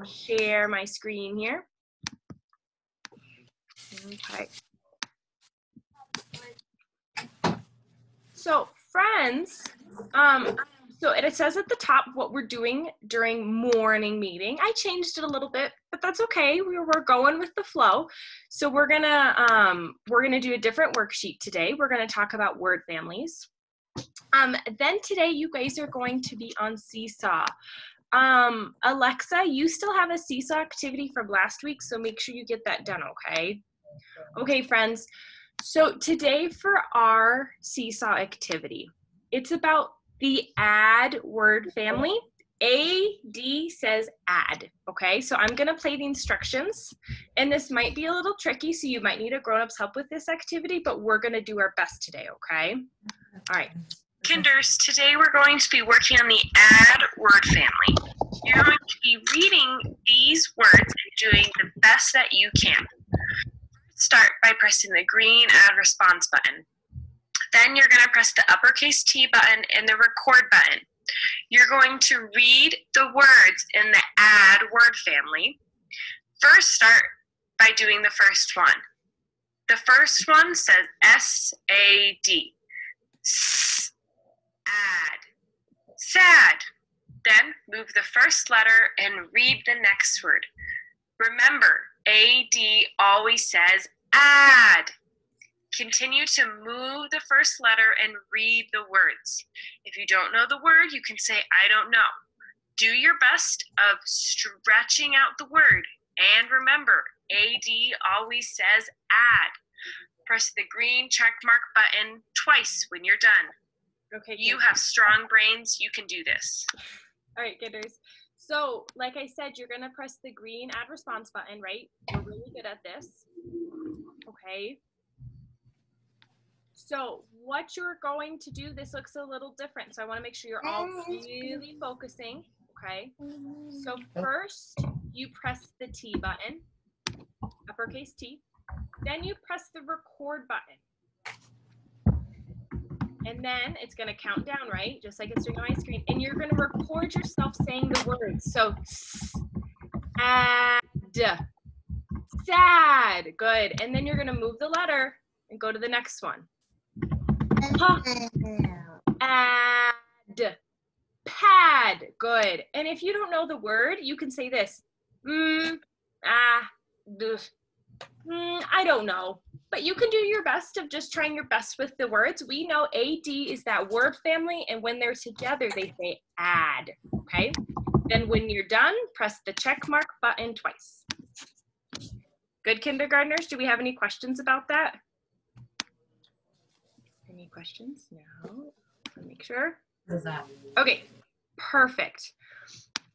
share my screen here. Okay. So friends, so it says at the top what we're doing during morning meeting. I changed it a little bit, but that's okay. We're going with the flow. So we're gonna do a different worksheet today. We're gonna talk about word families. Then today you guys are going to be on Seesaw. Alexa, you still have a Seesaw activity from last week, so make sure you get that done, okay? Okay, friends. So today for our Seesaw activity, it's about the add word family. AD says add, okay? So I'm gonna play the instructions, and this might be a little tricky, so you might need a grown-up's help with this activity, but we're gonna do our best today, okay? All right. Kinders, today we're going to be working on the add word family. You're going to be reading these words and doing the best that you can. Start by pressing the green add response button. Then you're going to press the uppercase T button and the record button. You're going to read the words in the add word family. First, start by doing the first one. The first one says S-A-D. Add. Sad. Then move the first letter and read the next word. Remember, AD always says add. Continue to move the first letter and read the words. If you don't know the word, you can say, I don't know. Do your best of stretching out the word. And remember, AD always says add. Press the green check mark button twice when you're done. Okay. You have strong brains. You can do this. All right, kidders. So, like I said, you're going to press the green add response button, right? We're really good at this. Okay. So, what you're going to do, this looks a little different. So, I want to make sure you're all really focusing. Okay. So, first, you press the T button, uppercase T. Then you press the record button. And then it's going to count down, right? Just like it's doing on my screen. And you're going to record yourself saying the words. So, add, sad, good. And then you're going to move the letter and go to the next one. Add, pad, good. And if you don't know the word, you can say this. I don't know. But you can do your best of just trying your best with the words. We know AD is that word family, and when they're together, they say add, okay? Then when you're done, press the check mark button twice. Good, kindergartners? Do we have any questions about that? Any questions? No. Let me make sure. Okay, perfect.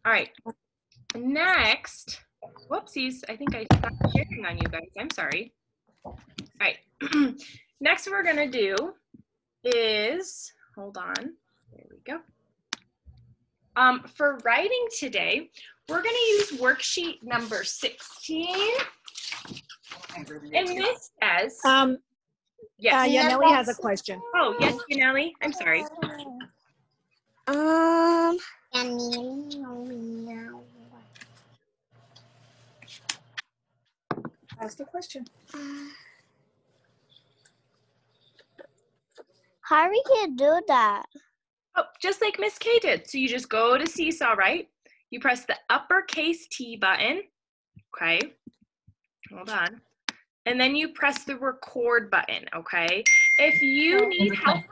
All right. Next, whoopsies, I think I stopped sharing on you guys. I'm sorry. All right, next we're gonna do is, hold on, there we go. For writing today, we're gonna use worksheet number 16. And this says, yes. Yaneli has a question. Oh, yes, Yaneli, I'm sorry. Ask the question. How we can do that? Oh, just like Miss K did. So you just go to Seesaw, right? You press the uppercase T button. Okay. Hold on. And then you press the record button, okay? If you need help,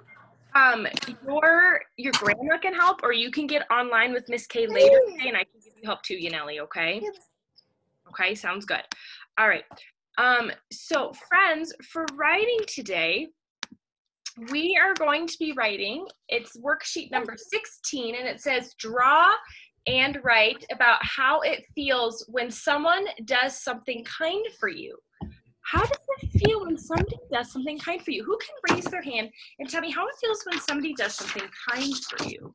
your grandma can help, or you can get online with Miss K later today, and I can give you help too, Yaneli, okay? Okay, sounds good. All right. So friends, for writing today, we are going to be writing, it's worksheet number 16, and it says draw and write about how it feels when someone does something kind for you. How does it feel when somebody does something kind for you? Who can raise their hand and tell me how it feels when somebody does something kind for you?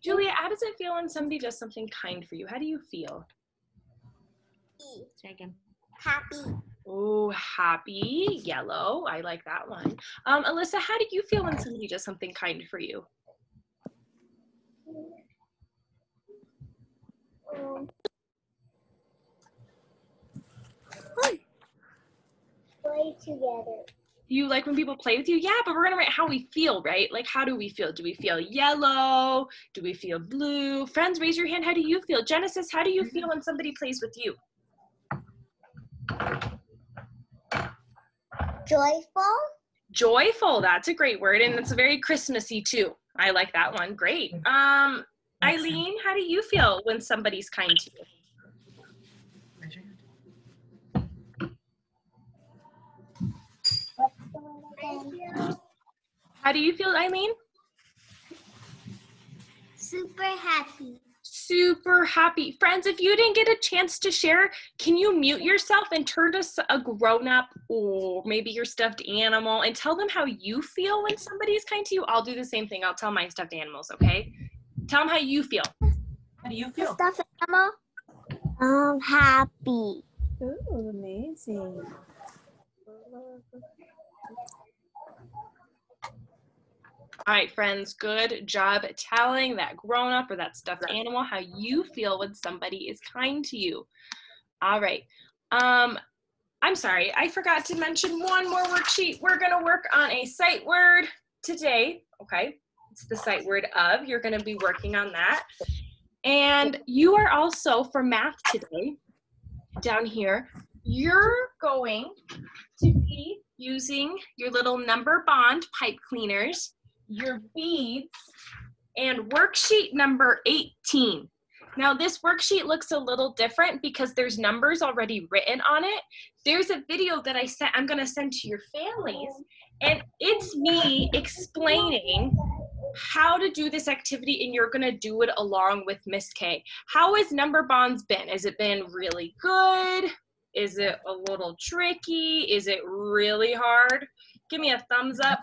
Julia, how does it feel when somebody does something kind for you? How do you feel? Happy. Oh, happy, yellow. I like that one. Alyssa, how do you feel when somebody does something kind for you? together. You like when people play with you? Yeah, but we're gonna write how we feel, right? Like, how do we feel? Do we feel yellow? Do we feel blue? Friends, raise your hand. How do you feel? Genesis, how do you feel when somebody plays with you? Joyful. Joyful, that's a great word, and it's very Christmassy too. I like that one. Great. Eileen, how do you feel when somebody's kind to you? How do you feel, Eileen? Super happy. Super happy. Friends, if you didn't get a chance to share, can you mute yourself and turn to a grown-up or maybe your stuffed animal and tell them how you feel when somebody is kind to you? I'll do the same thing. I'll tell my stuffed animals, okay? Tell them how you feel. How do you feel? Stuffed animal. Happy. Ooh, amazing. All right, friends, good job telling that grown-up or that stuffed animal how you feel when somebody is kind to you. All right. I'm sorry, I forgot to mention one more worksheet. We're gonna work on a sight word today, okay? It's the sight word of. You're gonna be working on that. And you are also, for math today, down here, you're going to be using your little number bond pipe cleaners, your beads, and worksheet number 18. Now this worksheet looks a little different because there's numbers already written on it. There's a video that I'm gonna send to your families, and it's me explaining how to do this activity, and you're gonna do it along with Miss K. How has number bonds been? Has it been really good? Is it a little tricky? Is it really hard? Give me a thumbs up.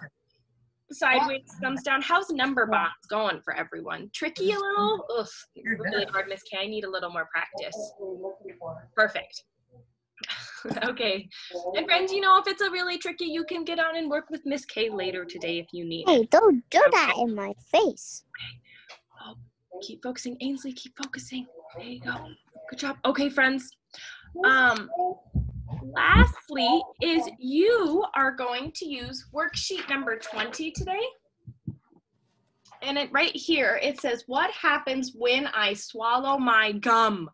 Sideways, thumbs down. How's number bonds going for everyone? Tricky a little? Ugh, really hard, Miss K. I need a little more practice. Perfect. Okay. And friends, you know, if it's a really tricky, you can get on and work with Miss K later today if you need. Hey, don't do that in my face. Oh, keep focusing, Ainsley. Keep focusing. There you go. Good job. Okay, friends. Lastly is you are going to use worksheet number 20 today. And right here, it says, what happens when I swallow my gum?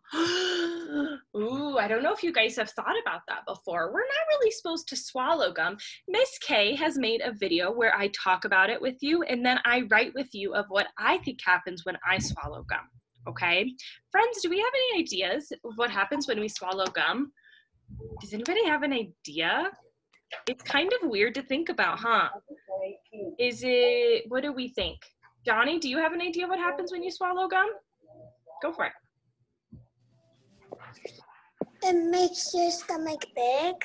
Ooh, I don't know if you guys have thought about that before. We're not really supposed to swallow gum. Miss K has made a video where I talk about it with you, and then I write with you of what I think happens when I swallow gum, okay? Friends, do we have any ideas of what happens when we swallow gum? Does anybody have an idea? It's kind of weird to think about, huh? What do we think? Johnny, do you have an idea what happens when you swallow gum? Go for it. It makes your stomach big.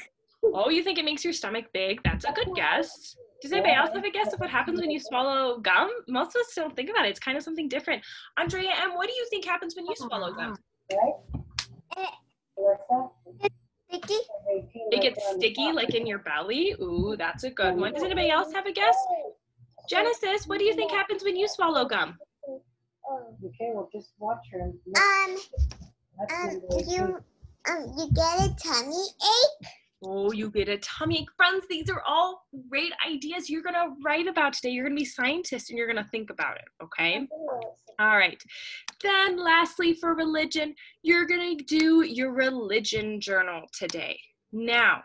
Oh, you think it makes your stomach big? That's a good guess. Does anybody else have a guess of what happens when you swallow gum? Most of us don't think about it. It's kind of something different. Andrea M., what do you think happens when you swallow gum? Sticky. It gets sticky, like in your belly. Ooh, that's a good one. Does anybody else have a guess? Genesis, what do you think happens when you swallow gum? Okay, well, just watch her. You get a tummy ache. Oh, you get a tummy ache. Friends, these are all great ideas you're going to write about today. You're going to be scientists and you're going to think about it, okay? All right. Then lastly, for religion, you're going to do your religion journal today. Now,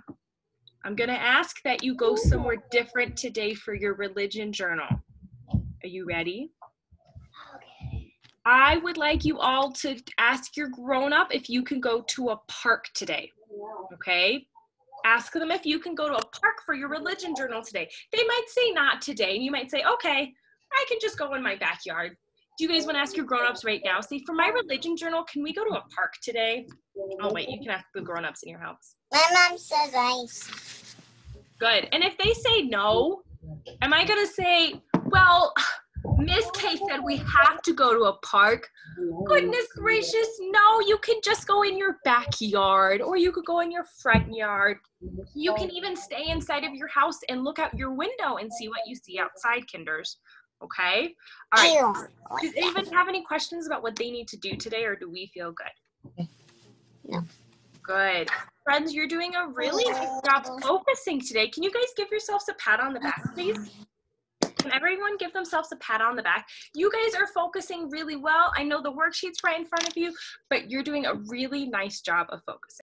I'm going to ask that you go somewhere different today for your religion journal. Are you ready? Okay. I would like you all to ask your grown-up if you can go to a park today, okay? Ask them if you can go to a park for your religion journal today. They might say not today, and you might say, okay, I can just go in my backyard. Do you guys want to ask your grown-ups right now? Say, for my religion journal, can we go to a park today? Oh, wait, you can ask the grown-ups in your house. My mom says ice. Good. And if they say no, am I going to say, well, Miss K said we have to go to a park? Goodness gracious, no, you can just go in your backyard, or you could go in your front yard. You can even stay inside of your house and look out your window and see what you see outside, kinders. Okay? All right. Does anybody have any questions about what they need to do today, or do we feel good? No. Good. Friends, you're doing a really nice job focusing today. Can you guys give yourselves a pat on the back, please? Can everyone give themselves a pat on the back? You guys are focusing really well. I know the worksheet's right in front of you, but you're doing a really nice job of focusing.